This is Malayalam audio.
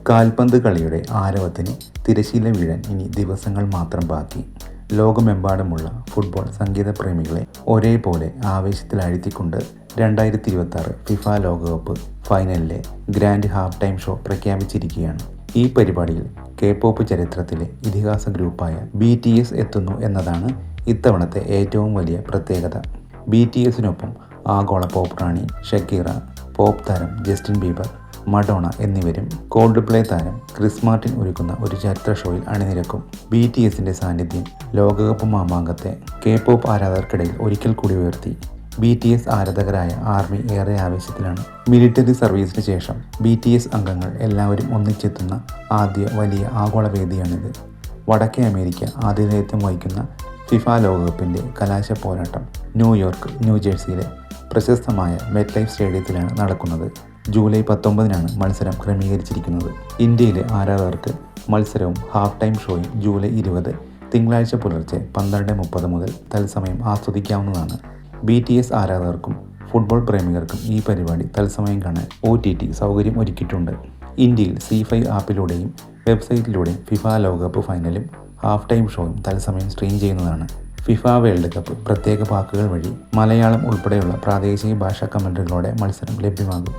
കാൽപന്ത് കളിയുടെ ആരവത്തിന് തിരശീല വീഴാൻ ഇനി ദിവസങ്ങൾ മാത്രം ബാക്കി. ലോകമെമ്പാടുമുള്ള ഫുട്ബോൾ സംഗീത പ്രേമികളെ ഒരേപോലെ ആവേശത്തിലാഴ്ത്തിക്കൊണ്ട് 2026 ഫിഫ ലോകകപ്പ് ഫൈനലിലെ ഗ്രാൻഡ് ഹാഫ് ടൈം ഷോ പ്രഖ്യാപിച്ചിരിക്കുകയാണ്. ഈ പരിപാടിയിൽ K-pop ചരിത്രത്തിലെ ഇതിഹാസ ഗ്രൂപ്പായ BTS എത്തുന്നു എന്നതാണ് ഇത്തവണത്തെ ഏറ്റവും വലിയ പ്രത്യേകത. BTSനൊപ്പം ആഗോള പോപ്പ് റാണി ഷക്കീറ, പോപ്പ് താരം ജസ്റ്റിൻ ബീബർ, മഡോണ എന്നിവരും കോൾഡ്പ്ലേ താരം ക്രിസ് മാർട്ടിൻ ഒരുക്കുന്ന ഒരു ചരിത്ര ഷോയിൽ അണിനിരക്കും. BTSന്റെ സാന്നിധ്യം ലോകകപ്പ് മാമാങ്കത്തെ K-pop ആരാധകർക്കിടയിൽ ഒരിക്കൽ കൂടി ഉയർത്തി. BTS ആരാധകരായ ആർമി ഏറെ ആവേശത്തിലാണ്. മിലിറ്ററി സർവീസിന് ശേഷം BTS അംഗങ്ങൾ എല്ലാവരും ഒന്നിച്ചെത്തുന്ന ആദ്യ വലിയ ആഗോള വേദിയാണിത്. വടക്കേ അമേരിക്ക ആതിഥേയത്വം വഹിക്കുന്ന ഫിഫ ലോകകപ്പിൻ്റെ കലാശ പോരാട്ടം ന്യൂയോർക്ക്, ന്യൂജേഴ്സിയിലെ പ്രശസ്തമായ മെറ്റ് ലൈഫ് സ്റ്റേഡിയത്തിലാണ് നടക്കുന്നത്. ജൂലൈ 19-നാണ് മത്സരം ക്രമീകരിച്ചിരിക്കുന്നത്. ഇന്ത്യയിലെ ആരാധകർക്ക് മത്സരവും ഹാഫ് ടൈം ഷോയും ജൂലൈ 20 തിങ്കളാഴ്ച പുലർച്ചെ 12:30 മുതൽ തത്സമയം ആസ്വദിക്കാവുന്നതാണ്. BTS ആരാധകർക്കും ഫുട്ബോൾ പ്രേമികർക്കും ഈ പരിപാടി തത്സമയം കാണാൻ OTT സൗകര്യം ഒരുക്കിയിട്ടുണ്ട്. ഇന്ത്യയിൽ C5 ആപ്പിലൂടെയും വെബ്സൈറ്റിലൂടെയും ഫിഫ ലോകകപ്പ് ഫൈനലും ഹാഫ് ടൈം ഷോയും തത്സമയം സ്ട്രീം ചെയ്യുന്നതാണ്. ഫിഫ വേൾഡ് കപ്പ് പ്രത്യേക പാക്കുകൾ വഴി മലയാളം ഉൾപ്പെടെയുള്ള പ്രാദേശിക ഭാഷാ കമൻട്രികളോടെ മത്സരം ലഭ്യമാകും.